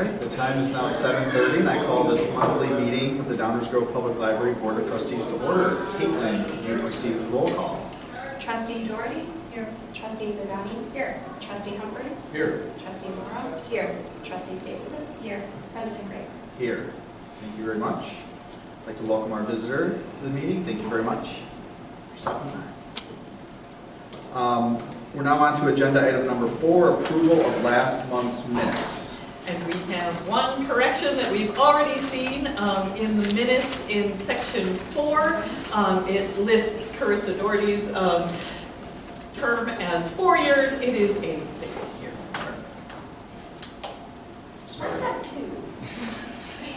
right, the time is now 7:30, and I call this monthly meeting of the Downers Grove Public Library Board of Trustees to order. Caitlin, can you proceed with roll call? Trustee Doherty? Here. Trustee Vagani? Here. Trustee Humphries? Here. Trustee Laura? Here. Trustee Stapleton? Here. President Gray? Here. Thank you very much. I'd like to welcome our visitor to the meeting. Thank you very much for stopping by. We're now on to agenda item number 4, approval of last month's minutes. And we have one correction that we've already seen in the minutes in section 4. It lists Carissa Doherty's term as 4 years. It is a 6-year term. What's that 2?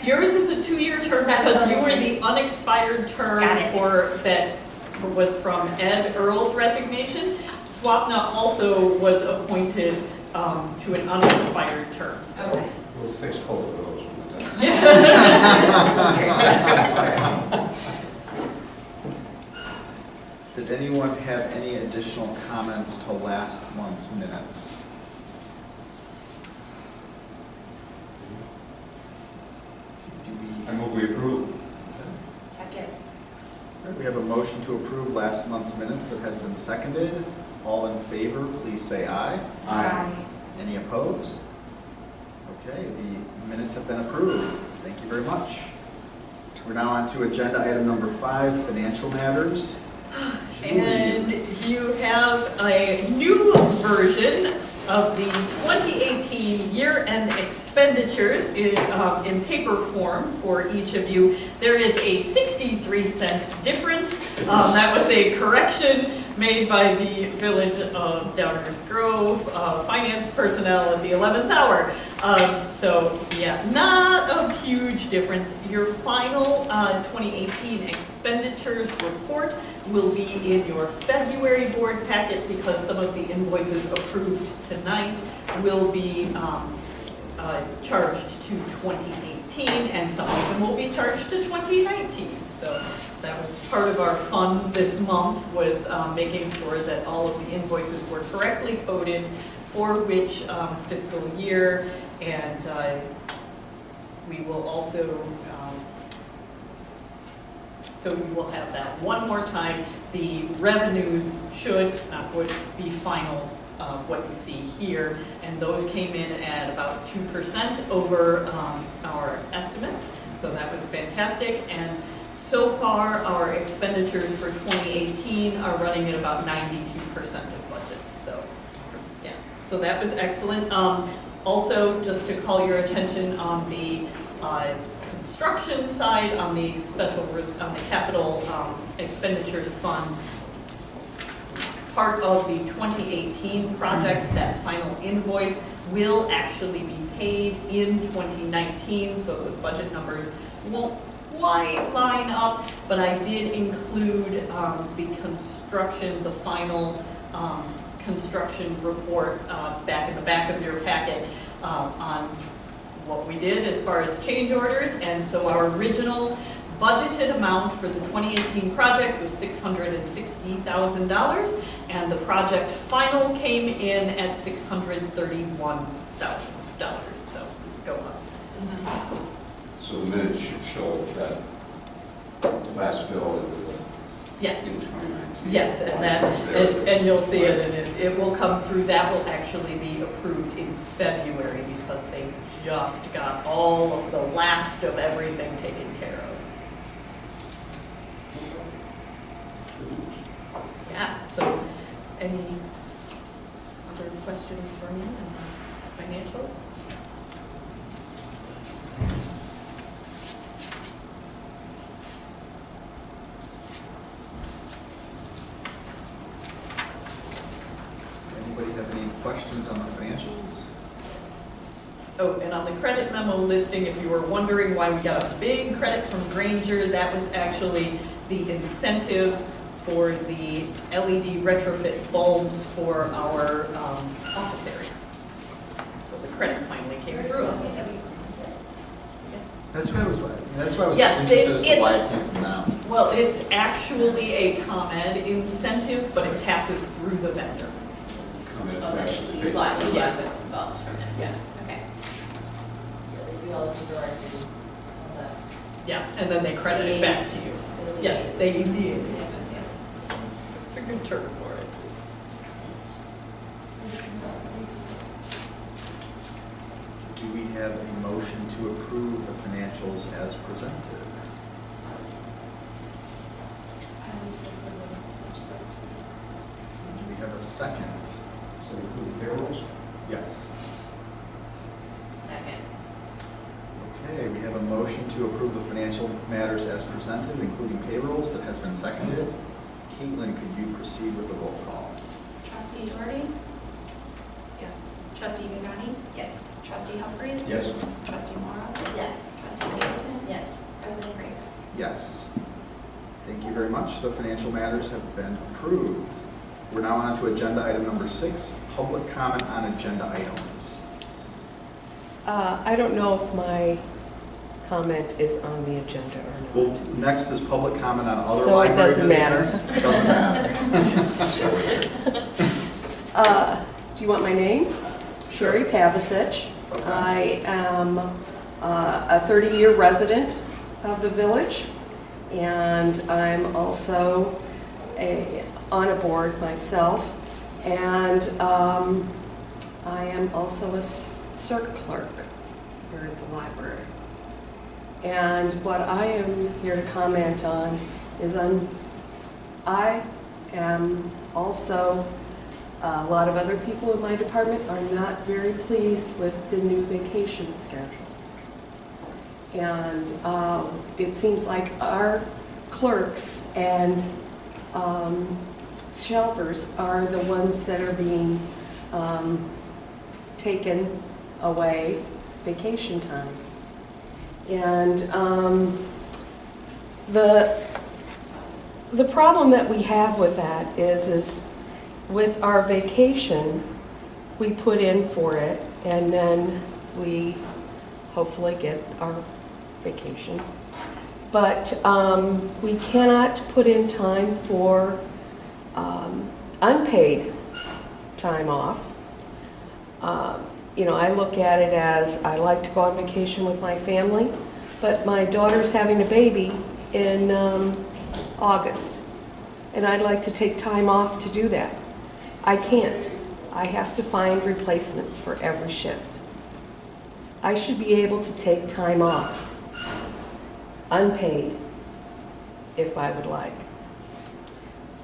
Yours is a 2-year term because you were the unexpired term that was from Ed Earl's resignation. Swapna also was appointed to an unexpired term. So. Okay. We'll fix both of those when we're done. Yeah. Did anyone have any additional comments to last month's minutes? I move we approve. Second. All right, we have a motion to approve last month's minutes that has been seconded. All in favor, please say aye. Aye. Any opposed? Okay, the minutes have been approved. Thank you very much. We're now on to agenda item number 5, financial matters. And you have a new version of the 2018 year-end expenditures in paper form for each of you. There is a 63-cent difference. That was a correction made by the Village of Downers Grove finance personnel at the 11th hour. So yeah, not a huge difference. Your final 2018 expenditures report will be in your February board packet because some of the invoices approved tonight will be charged to 2018 and some of them will be charged to 2019. So that was part of our fun this month, was making sure that all of the invoices were correctly coded for which fiscal year, and we will also so we will have that one more time. The revenues would be final, what you see here, and those came in at about 2% over our estimates, so that was fantastic. And so far, our expenditures for 2018 are running at about 92% of budget. So, yeah, so that was excellent. Also, just to call your attention on the construction side, on the capital expenditures fund, part of the 2018 project, that final invoice will actually be paid in 2019, so those budget numbers won't quite line up, but I did include the final construction report back in the back of your packet on what we did as far as change orders. And so our original budgeted amount for the 2018 project was $660,000, and the project final came in at $631,000. So go us. So the minutes should show that last bill Yes. in 2019. Yes, and you'll see it, and it will come through. That will actually be approved in February because they just got all of the last of everything taken care of. Yeah, so any other questions for me on financials? Anybody have any questions on the financials? Oh, and on the credit memo listing, if you were wondering why we got a big credit from Granger, that was actually the incentives for the LED retrofit bulbs for our office areas. So the credit finally came through on this. That's why I was Yes, interested as to why it came from them. Well, it's actually a ComEd incentive, but it passes through the vendor. Come in, Oh, that's that the you big- bought Yes. bulbs from it. Yes. Okay. Yeah, and then they credit it back to you. Yes, they liaise. It's a good term for it. Do we have a motion to approve the financials as presented? Do we have a second? So include the payrolls? Yes. Second. Okay, we have a motion to approve the financial matters as presented, including payrolls, that has been seconded. Caitlin, could you proceed with the roll call? Trustee Doherty? Yes. Trustee Gagani? Yes. Trustee Humphries? Yes. Trustee Morrow? Yes. Trustee Stapleton? Yes. President Craig? Yes. Thank you very much. The financial matters have been approved. We're now on to agenda item number 6, public comment on agenda items. I don't know if my comment is on the agenda or Well, not. next is public comment on other So it library doesn't matter. business. Doesn't matter. Do you want my name? Sherry Pavasich. Okay. I am a 30-year resident of the village, and I'm also on a board myself, and I am also a circ clerk here at the library. And what I am here to comment on is I am also, a lot of other people in my department are not very pleased with the new vacation schedule. And it seems like our clerks and shelvers are the ones that are being taken away vacation time. And the problem that we have with that is with our vacation, we put in for it, and then we hopefully get our vacation. But we cannot put in time for unpaid time off. You know, I look at it as I like to go on vacation with my family, but my daughter's having a baby in August, and I'd like to take time off to do that. I can't. I have to find replacements for every shift. I should be able to take time off, unpaid, if I would like.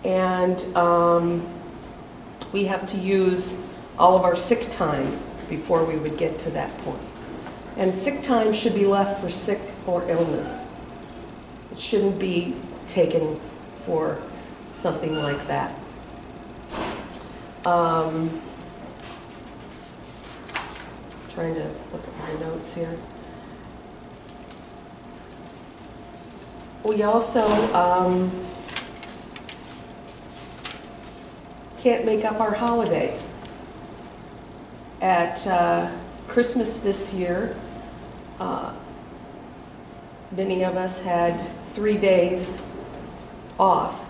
And we have to use all of our sick time before we would get to that point. And sick time should be left for sick or illness. It shouldn't be taken for something like that. Trying to look at my notes here. We also can't make up our holidays. At Christmas this year, many of us had 3 days off,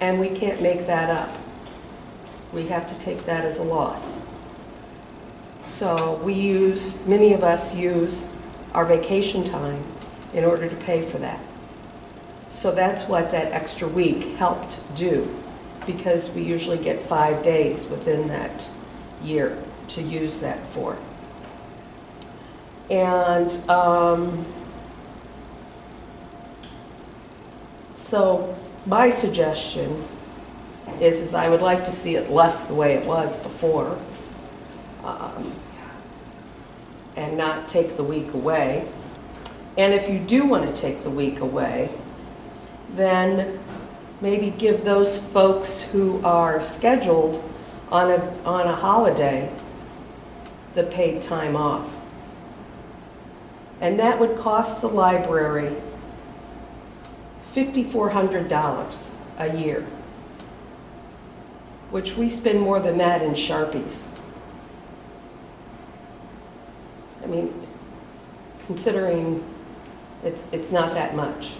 and we can't make that up. We have to take that as a loss. So many of us use our vacation time in order to pay for that. So that's what that extra week helped do, because we usually get 5 days within that year to use that for. And so my suggestion is I would like to see it left the way it was before, and not take the week away. And if you do want to take the week away, then maybe give those folks who are scheduled on a holiday the paid time off. And that would cost the library $5,400 a year, which we spend more than that in Sharpies. I mean, considering it's not that much.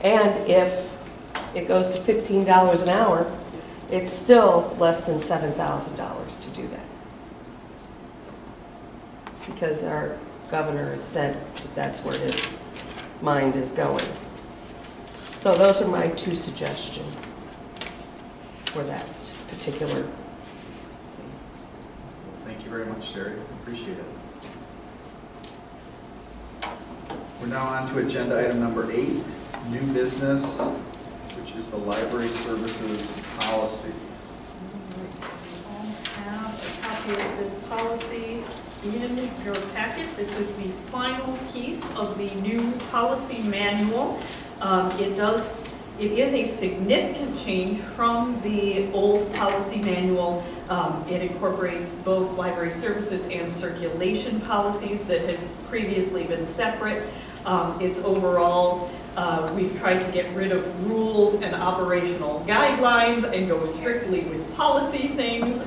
And if it goes to $15 an hour, it's still less than $7,000 to do that. Because our governor has said that that's where his mind is going. So those are my two suggestions for that particular. Thank you very much, Sherry. Appreciate it. We're now on to agenda item number 8, new business, which is the library services policy. I have a copy of this policy in your packet. This is the final piece of the new policy manual. It is a significant change from the old policy manual. It incorporates both library services and circulation policies that had previously been separate. It's overall, we've tried to get rid of rules and operational guidelines and go strictly with policy things,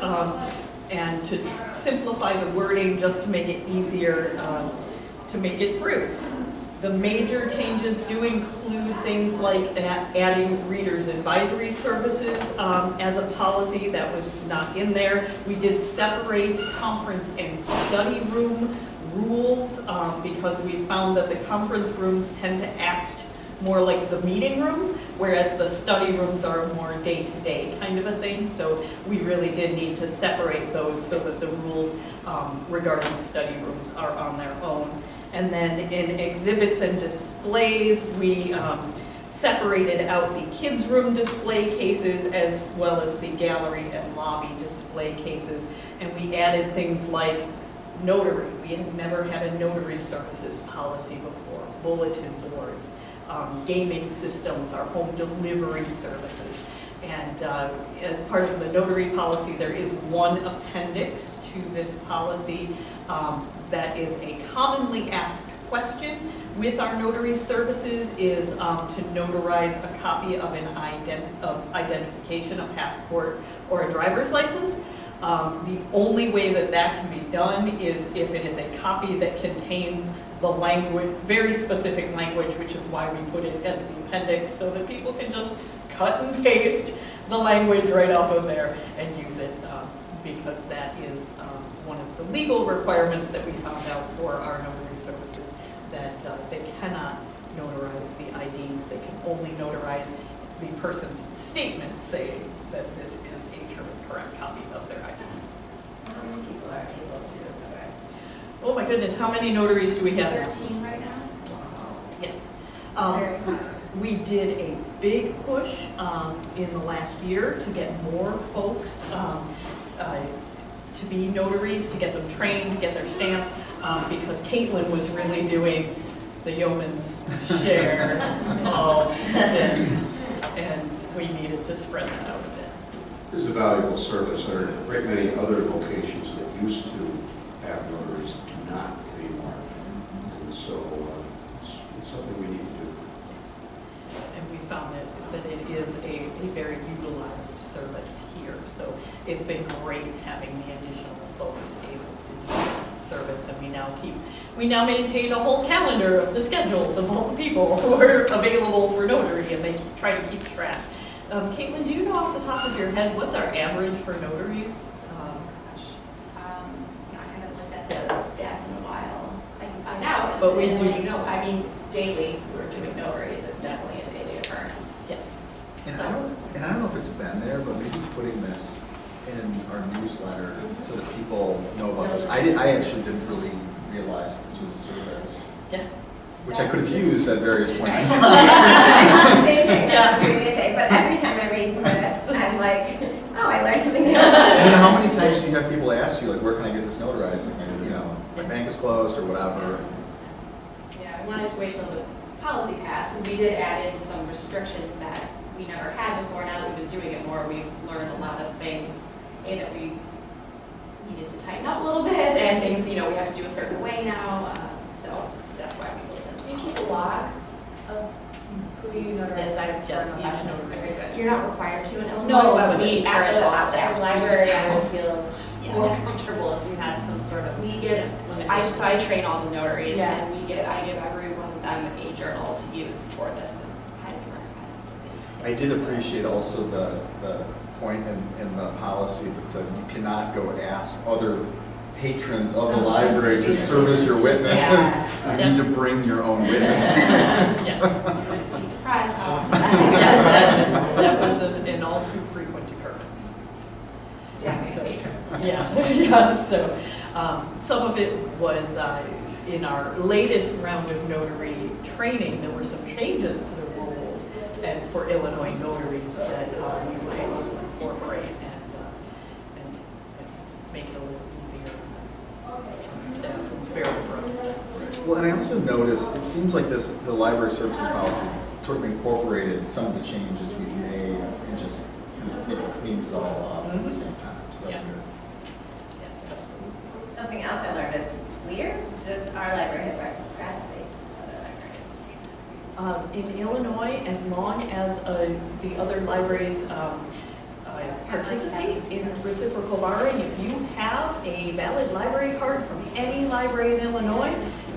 and to simplify the wording just to make it easier to make it through. The major changes do include things like adding readers advisory services as a policy that was not in there. We did separate conference and study room rules because we found that the conference rooms tend to act more like the meeting rooms, whereas the study rooms are more day-to-day kind of a thing. So we really did need to separate those so that the rules regarding study rooms are on their own. And then in exhibits and displays, we separated out the kids' room display cases as well as the gallery and lobby display cases. And we added things like notary. We had never had a notary services policy before. Bulletin boards, gaming systems, our home delivery services. And as part of the notary policy, there is one appendix to this policy that is a commonly asked question with our notary services is to notarize a copy of an identification, a passport, or a driver's license. The only way that that can be done is if it is a copy that contains the language, very specific language, which is why we put it as the appendix, so that people can just cut and paste the language right off of there and use it, because that is one of the legal requirements that we found out for our notary services, that they cannot notarize the IDs. They can only notarize the person's statement saying that this is a true and correct copy of their ID. How many people are able to notarize? Oh my goodness, how many notaries do we have? 13 right now? Yes. Very good. We did a big push in the last year to get more folks to be notaries, to get them trained, to get their stamps, because Caitlin was really doing the yeoman's share of this, and we needed to spread that out a bit. This is a valuable service. There are a great many other locations that used to have notaries do not anymore. And so it's something we need to do. And we found that it is a very utilized service here. So it's been great having the additional folks able to do service, and we now maintain a whole calendar of the schedules of all the people who are available for notary, and they try to keep track. Caitlin, do you know off the top of your head what's our average for notaries? I haven't looked at the stats in a while. I can find out. But we and do. let you know. I mean, daily, we're doing notaries. It's definitely a daily occurrence. Yes. And I don't know if it's been there, but maybe putting this in our newsletter so that people know about this. I actually didn't really realize that this was a service, Yeah. which I could have used at various points in time. Same thing. Yeah. But every time I read this, I'm like, oh, I learned something new. And then how many times do you have people ask you, like, where can I get this notarized? And, you know, my bank is closed or whatever. Yeah, I wanted to wait till the policy passed, because we did add in some restrictions that we never had before. Now that we've been doing it more, we've learned a lot of things, and that we needed to tighten up a little bit, and things, we have to do a certain way now, so that's why we built it. Do you keep a log of who you notarize? Yes, Yes, for each professionals. notary. Very good. You're not required to in Illinois, No, but but we at encourage the all staff to do library, I would so. feel More comfortable if we had some sort of, we give, limitations. I train all the notaries, Yeah. and I give every one of them a journal to use for this, and highly recommend. I did appreciate also the point in the policy that said you cannot go ask other patrons of the library to serve as your witness, Yeah. you need to bring your own witness. Yes. Be surprised how. That was an all too frequent occurrence. So, yeah. So some of it was in our latest round of notary training, there were some changes to the rules and for Illinois notaries that we were able to incorporate and make it a little easier on staff who bear the brunt. Well, and I also noticed, it seems like the library services policy sort of incorporated some of the changes we've made and just kind of cleans it all up at the same time, so that's Yeah. good. Yes, absolutely. Something else I learned is weird. Does our library have reciprocity with other libraries? In Illinois, as long as the other libraries participate in reciprocal borrowing, if you have a valid library card from any library in Illinois,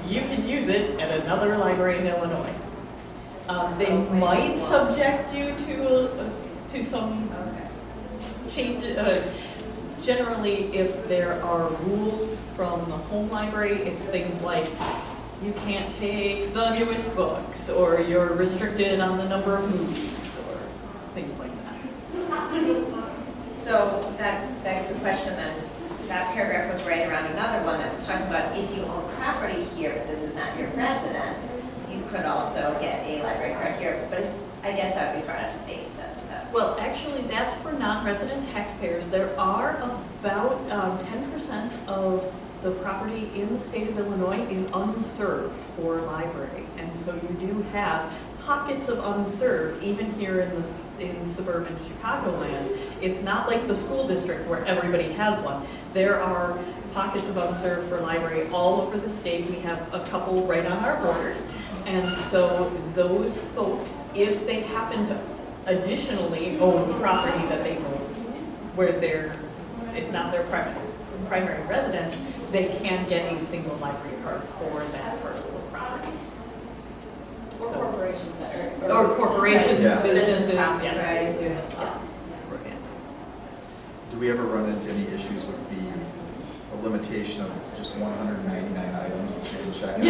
you can use it at another library in Illinois. They might subject you to some change. Generally, if there are rules from the home library, it's things like you can't take the newest books, or you're restricted on the number of movies, or things like that. So that begs the question then, that paragraph was right around another one that was talking about if you own property here, but this is not your residence, you could also get a library card here, but I guess that would be for out of state, that's what that. Well, actually, that's for non-resident taxpayers. There are about 10% of the property in the state of Illinois is unserved for library. And so you do have pockets of unserved, even here in suburban Chicagoland. It's not like the school district where everybody has one. There are pockets of unserved for library all over the state. We have a couple right on our borders. And so those folks, if they happen to additionally own property that they own, where it's not their primary residence, they can get a single library card for that parcel of property. Or So- corporations that Or corporations, Yeah. businesses, property, yes. right, I assume as well. Yes. Right. Do we ever run into any issues with the limitation of just 199 items that you can check out?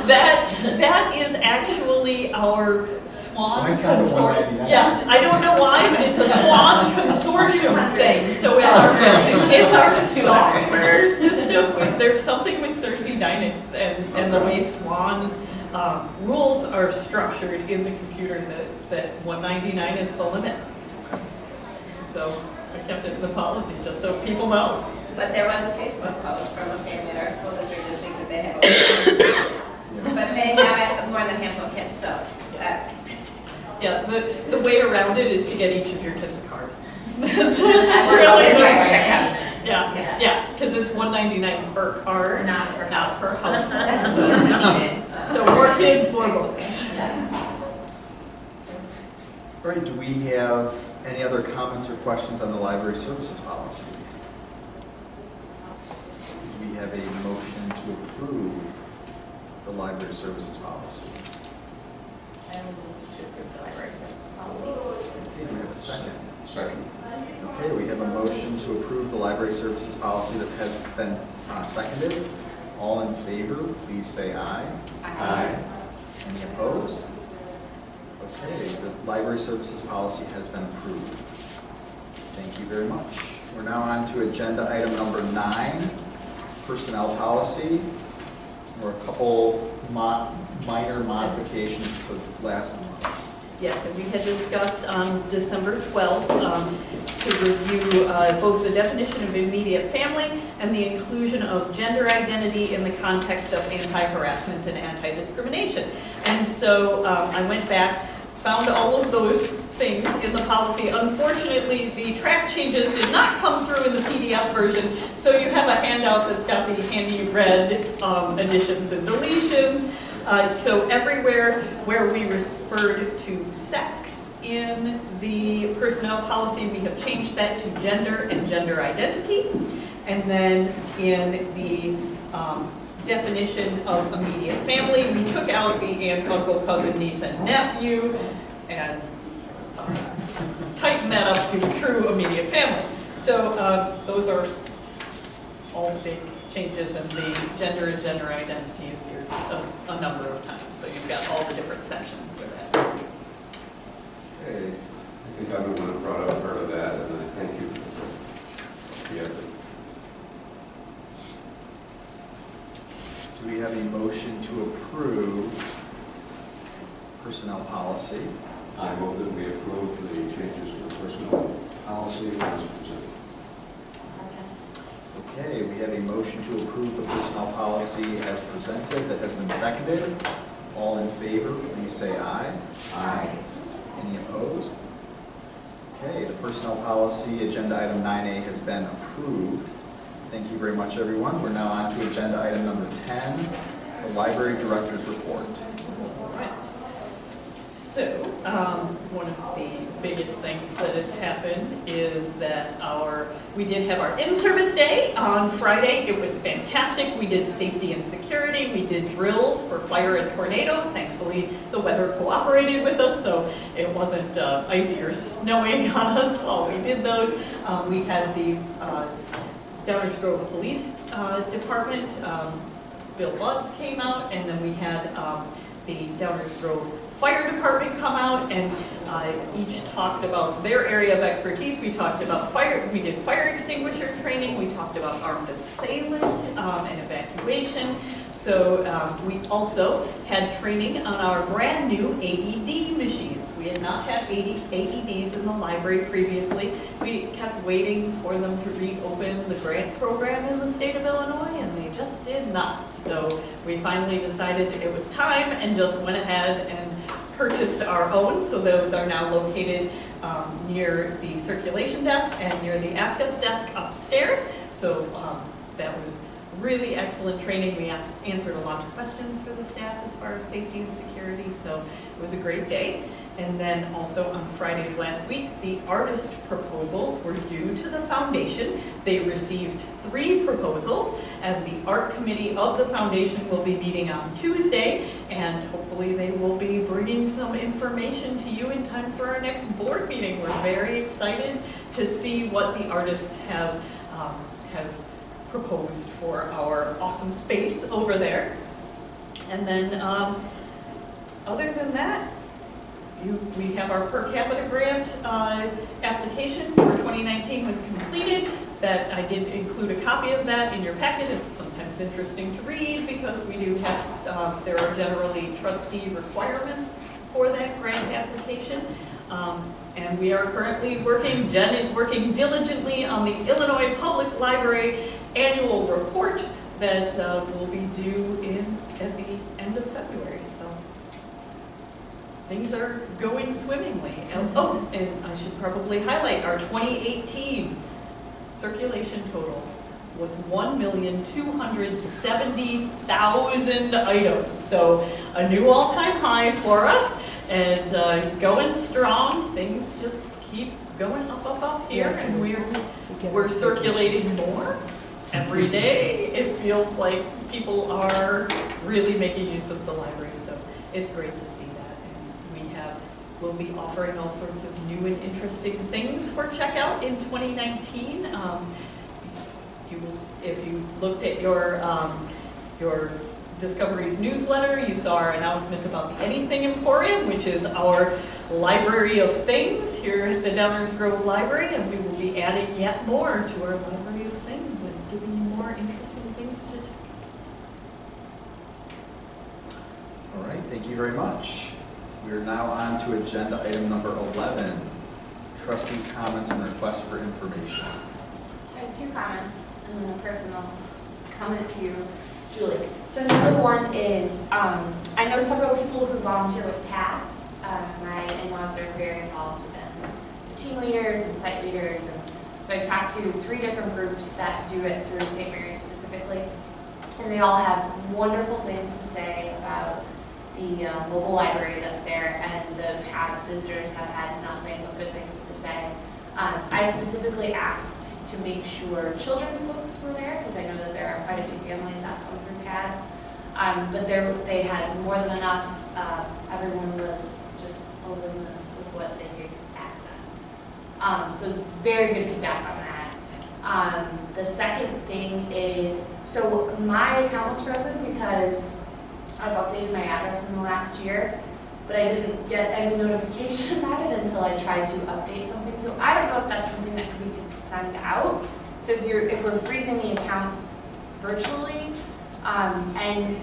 That is actually our SWAN Why is that a consortium. 199? Yeah, I don't know why, but it's a SWAN consortium thing. So it's our software system. There's something with Cersei Dynix and the way SWAN's rules are structured in the computer that 199 is the limit. So I kept it in the policy just so people know. But there was a Facebook post from a family at our school district this week that they had. But they have more than a handful of kids, so that. Yeah, the way around it is to get each of your kids a card. That's That's really the right, check right. out. Yeah, because it's $199 per card, Not per house. per household. That's So more kids, more books. All right, do we have any other comments or questions on the library services policy? Do we have a motion to approve the library services policy? And to approve the library service policy. Okay, do we have a second? Second. Okay, we have a motion to approve the library services policy that has been seconded. All in favor, please say aye. Aye. Any opposed? Okay, the library services policy has been approved. Thank you very much. We're now on to agenda item number 9, personnel policy. There were a couple minor modifications to last month's. Yes, and we had discussed on December 12th to review both the definition of immediate family and the inclusion of gender identity in the context of anti-harassment and anti-discrimination. And so I went back, found all of those things in the policy. Unfortunately, the track changes did not come through in the PDF version, so you have a handout that's got the handy red additions and deletions. So everywhere where we referred to sex in the personnel policy, we have changed that to gender and gender identity. And then in the definition of immediate family, we took out the aunt, uncle, cousin, niece, and nephew, and tightened that up to true immediate family. So those are all the big changes, and the gender and gender identity appeared a number of times. So you've got all the different sections for that. Okay. I think I'm the one who brought up part of that, and I thank you for the effort. Do we have a motion to approve personnel policy? I move that we approve the changes to the personnel policy as presented. Okay, we have a motion to approve the personnel policy as presented that has been seconded. All in favor, please say aye. Aye. Any opposed? Okay, the personnel policy, agenda item 9A, has been approved. Thank you very much, everyone. We're now on to agenda item number 10, the library director's report. All right. So, one of the biggest things that has happened is that we did have our in-service day on Friday. It was fantastic. We did safety and security. We did drills for fire and tornado. Thankfully, the weather cooperated with us, so it wasn't icy or snowing on us while we did those. We had the Downers Grove Police Department. Bill Buggs came out, and then we had the Downers Grove Fire Department come out, and each talked about their area of expertise. We talked about fire, we did fire extinguisher training, we talked about armed assailant and evacuation. So we also had training on our brand new AED machines. We had not had AEDs in the library previously. We kept waiting for them to reopen the grant program in the state of Illinois, and they just did not. So we finally decided it was time and just went ahead and purchased our own. So those are now located near the circulation desk and near the Ask Us desk upstairs. So that was really excellent training. We answered a lot of questions for the staff as far as safety and security, so it was a great day. And then also on Friday of last week, the artist proposals were due to the foundation. They received 3 proposals, and the art committee of the foundation will be meeting on Tuesday, and hopefully they will be bringing some information to you in time for our next board meeting. We're very excited to see what the artists have proposed for our awesome space over there. And then other than that, we have our per capita grant application for 2019 was completed. That I did include a copy of that in your packet. It's sometimes interesting to read because we do have, there are generally trustee requirements for that grant application. And we are currently working, Jen is working diligently on the Illinois Public Library annual report that will be due at the end of February. So things are going swimmingly. Oh, and I should probably highlight our 2018 circulation total was 1,270,000 items. So a new all-time high for us, and going strong. Things just keep going up here, yes, and we're circulating more every day. It feels like people are really making use of the library, so it's great to see that. And we'll be offering all sorts of new and interesting things for checkout in 2019. If you looked at your Discovery's newsletter, you saw our announcement about the Anything Emporium, which is our library of things here at the Downers Grove Library, and we will be adding yet more to our library of things and giving you more interesting things to check. All right, thank you very much. We are now on to agenda item number 11, trustee comments and requests for information. I have 2 comments and then a personal comment to you, Julie. So number 1 is, I know several people who volunteer with PATS. My in-laws are very involved as team leaders and site leaders. And so I talked to 3 different groups that do it through St. Mary's specifically. And they all have wonderful things to say about the local library that's there, and the PATS visitors have had nothing but good things to say. I specifically asked to make sure children's books were there, because I know that there are quite a few families that come through PATS. But they had more than enough. Everyone was just over the moon with what they could access. So very good feedback on that. The second thing is, so my account was frozen because I've updated my address in the last year, but I didn't get any notification about it until I tried to update something. So I don't know if that's something that we could send out. So if we're freezing the accounts virtually, and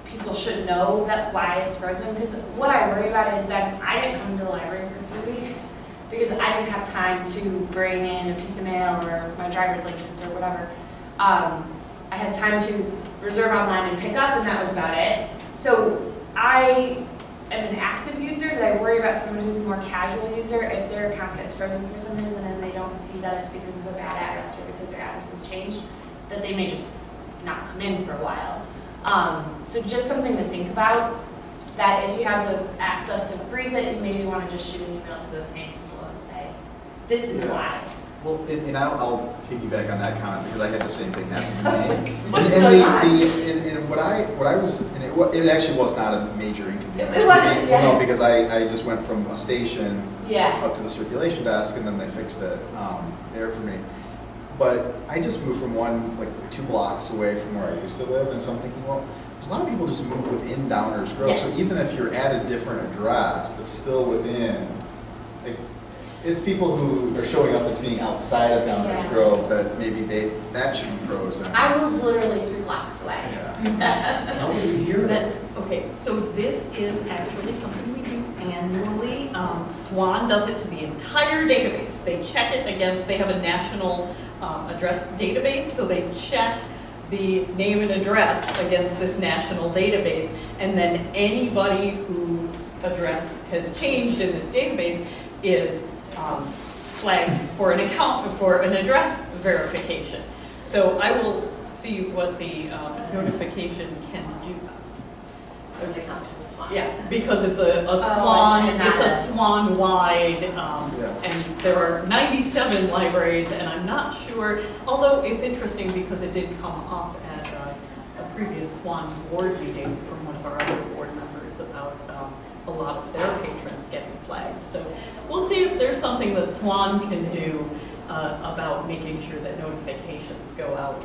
people should know that why it's frozen, because what I worry about is that I didn't come to the library for 3 weeks because I didn't have time to bring in a piece of mail or my driver's license or whatever. I had time to reserve online and pick up, and that was about it. So I am an active user, that I worry about someone who's a more casual user. If their account gets frozen for some reason and they don't see that it's because of a bad address or because their address has changed, that they may just not come in for a while. So just something to think about, that if you have the access to freeze it, you maybe want to just shoot an email to those same people and say, this is why. Well, and I'll piggyback on that comment because I had the same thing happen I was to like, me. what's going on? And what I was, and it actually was not a major inconvenience. It for wasn't, me. yeah. Well, no, because I just went from a station Yeah. up to the circulation desk, and then they fixed it there for me. But I just moved from 2 blocks away from where I used to live, and so I'm thinking, well, there's a lot of people just move within Downers Grove. Yeah. So even if you're at a different address that's still within, it's people who are showing up as being outside of Downers Yeah. Grove that maybe that should be frozen. I moved literally 3 blocks away. Yeah. Nobody here. Okay, so this is actually something we do annually. SWAN does it to the entire database. They check it against, they have a national address database, so they check the name and address against this national database, and then anybody whose address has changed in this database is flagged for an account, for an address verification. So I will see what the notification can do. What's it come to the SWAN? Yeah, because it's a SWAN, and it's not a SWAN-wide, Yeah. and there are 97 libraries, and I'm not sure, although it's interesting because it did come up at a previous SWAN board meeting from one of our other board members about a lot of their patrons getting flagged. So we'll see if there's something that SWAN can do about making sure that notifications go out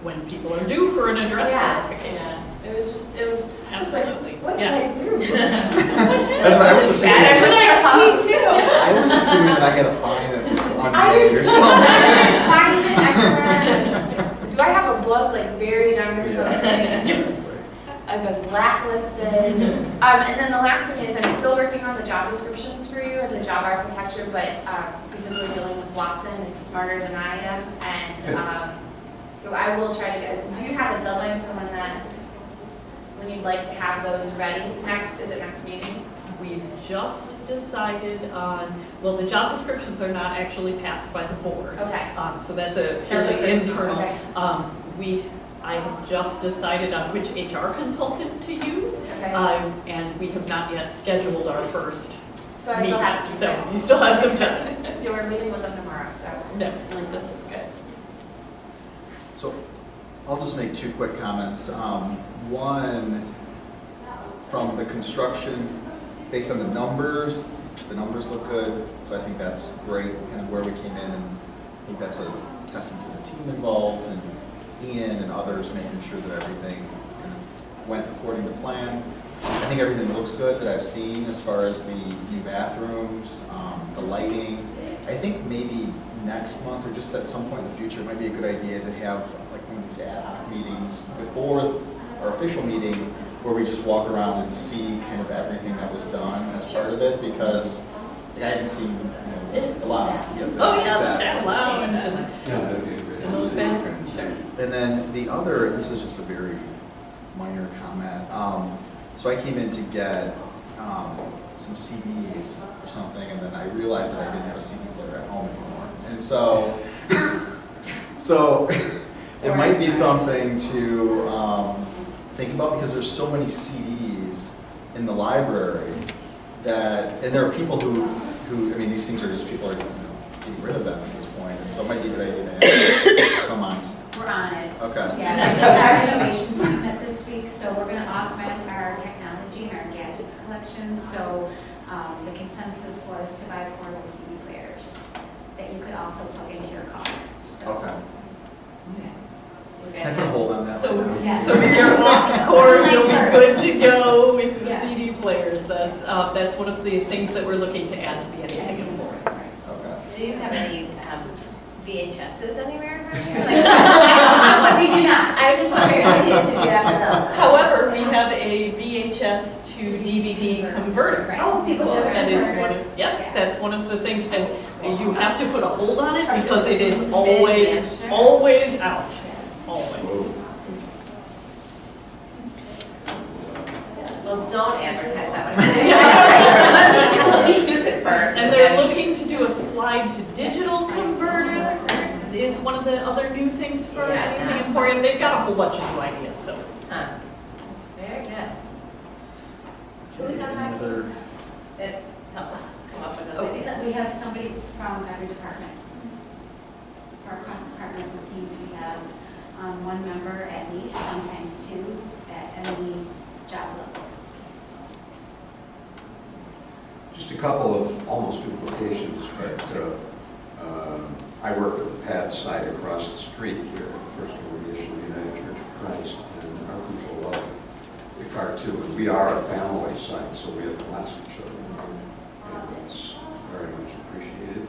when people are due for an address verification. Yeah. It was Absolutely. What did Yeah. I do? That's what I was assuming. I was like, too. I was assuming that I had a fine that was I unpaid did or too. something. I didn't find it. Do I have a book like buried under something? Yeah. I've been blacklisted. And then the last thing is I'm still working on the job descriptions for you and the job architecture, but because we're dealing with Watson, it's smarter than I am. And so I will try to get, do you have a deadline for when you'd like to have those ready? Is it next meeting? We've just decided on, well, the job descriptions are not actually passed by the board. Okay. So that's a That's a purely personal, internal. okay. I have just decided on which HR consultant to use, Okay. and we have not yet scheduled our first So I still have some meeting. So time. you still have some time. Yeah, we're meeting with them tomorrow, so No. like this is good. So I'll just make 2 quick comments. One, from the construction, based on the numbers look good. So I think that's great, kind of where we came in, and I think that's a testament to the team involved and Ian and others making sure that everything kind of went according to plan. I think everything looks good that I've seen as far as the new bathrooms, the lighting. I think maybe next month or just at some point in the future, it might be a good idea to have like one of these ad hoc meetings before our official meeting where we just walk around and see kind of everything that was done as part of it, because like, I haven't seen a lot. The staff lounge and Yeah, that'd be a great. and those bathrooms, sure. And then the other, and this is just a very minor comment. So I came in to get some CDs or something, and then I realized that I didn't have a CD player at home anymore. And so, it might be something to think about, because there's so many CDs in the library that, and there are people who I mean, these things are just people are getting rid of them at this point, and so it might be a good idea to have some on. We're on it. Okay. Yeah, we just our innovation summit this week, so we're going to augment our technology and our gadgets collection. So the consensus was to buy portable CD players that you could also plug into your car. Okay. So Can I put a hold on that So, right now? Yeah. so with your aux cord, you'll be good to go with the Yeah. CD players. That's one of the things that we're looking to add to the Anything Board. Okay. Do you have any VHSs anywhere around here? We do not. I was just wondering if you should do that for those. However, we have a VHS to DVD converter. Right. Oh, people do it. That is one of, yep, that's one of the things, and you have to put a hold on it because it is always out, always. Well, don't advertise that one. Let me use it first. And they're looking to do a slide to digital converter, is one of the other new things for Yeah, Anything that's Emporium. They've got a whole bunch of new ideas, so. Huh. Very good. Okay, any other? That helps come up with those Oh, ideas. We have somebody from every department. For our cross-departmental teams, we have one member at least, sometimes two, at any job level. Just a couple of almost duplications, but I work at the PAD site across the street here at First Congregational United Church of Christ, and our people love the cartoon. And we are a family site, so we have lots of children, and it's very much appreciated.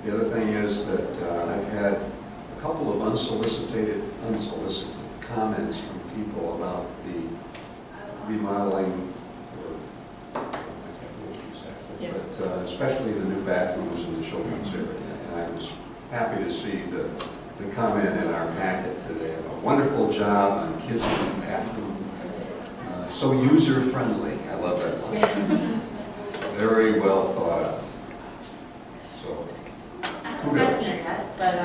The other thing is that I've had a couple of unsolicited comments from people about the remodeling, Yeah. but especially the new bathrooms in the children's area. And I was happy to see the comment in our packet today. A wonderful job on kids' in the bathroom. So user-friendly. I love that one. Very well thought out. So, I haven't been there yet, but I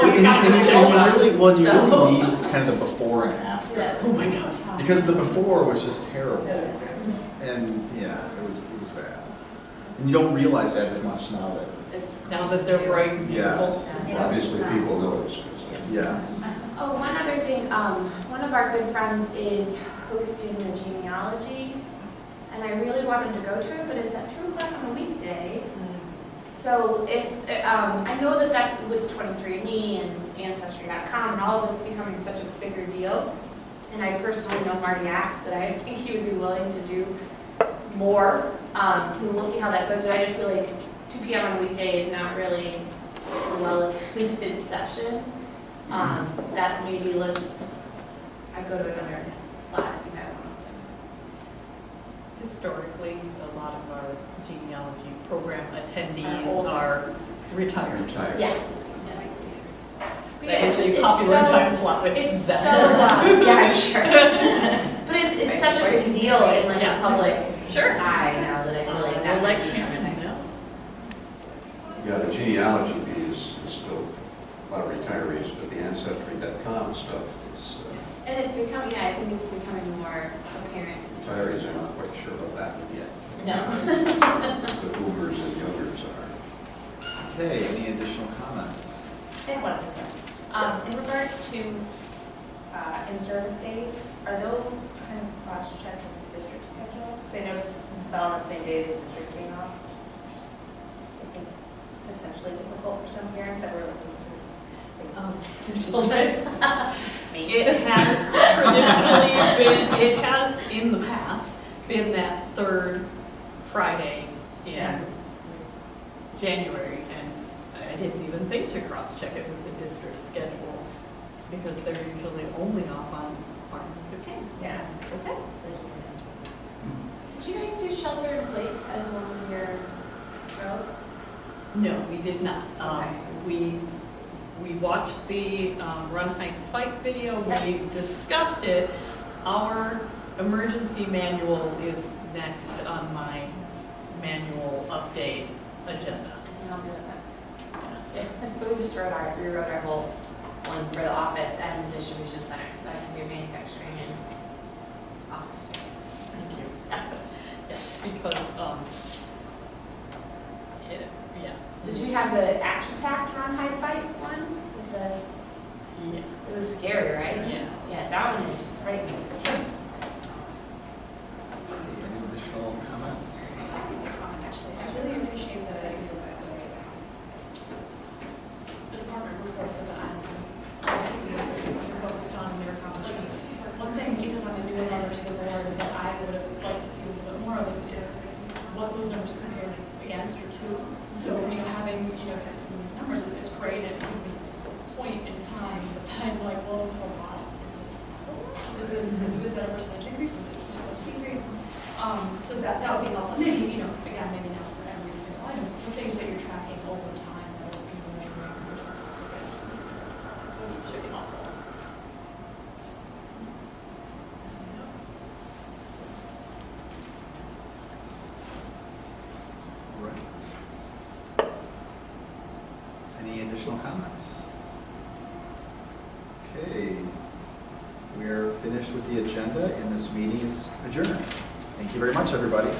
And didn't know. you really need kind of the before and after. Oh my God. Because the before was just terrible. It was gross. And yeah, it was bad. And you don't realize that as much now that, Now that they're bright and beautiful. yes, obviously exactly. people notice. Yes. Oh, one other thing, one of our good friends is hosting the genealogy, and I really wanted to go to it, but it's at 2 o'clock on a weekday. So if, I know that that's with 23andMe and Ancestry.com and all of this becoming such a bigger deal. And I personally know Marty Axe, that I think he would be willing to do more. So we'll see how that goes, but I just feel like 2 p.m. on a weekday is not really a well-attended session. That maybe I'd go to another slot if you have one. Historically, a lot of our genealogy program Are attendees older. are retired. Retired. Yeah. That is a popular time slot with It's so, that. yeah, I'm sure. But it's such a big deal in like Yeah. the public Sure. eye now that I feel like that Well, might be something. Yeah, the genealogy bee is still a lot of retirees, but the Ancestry.com stuff is, And it's becoming, yeah, I think it's becoming more apparent to see. retirees are not quite sure about that one yet. No. The boomers and youngers are. Okay, any additional comments? I have one other thing. In regards to in-service days, are those kind of cross-checked with the district schedule? Because I noticed that on the same day as the district being off, I think potentially difficult for some parents that were looking through their children. It has traditionally been, it has in the past been that third Friday in January, and I didn't even think to cross-check it with the district schedule because they're usually only off on Martin Luther King. So, Yeah. okay. Did you guys do shelter in place as one of your drills? No, we did not. Okay. We watched the Run, Hike, Fight video. Yep. We discussed it. Our emergency manual is next on my manual update agenda. And I'll do it next. Yeah. We just rewrote our whole one for the office and the distribution center, so I can do manufacturing and office space. Thank you. Yes, because, yeah. Did you have the action-packed Run, Hide, Fight one? With the, Yeah. it was scary, right? Yeah. Yeah, that one is frightening. Thanks. Okay, any additional comments? Actually, I really appreciate the would have liked to see a little bit more of is what those numbers compare against or to. So, having, some of these numbers, it's great, and it gives me a point in time, but then I'm like, well, is that a lot? Is that a percentage increase? Is it a percentage decrease? So that would be helpful. Maybe, again, maybe not for every single item, but things that you're tracking over time that will be measuring versus should be helpful. Right. Any additional comments? Okay, we are finished with the agenda and this meeting is adjourned. Thank you very much, everybody.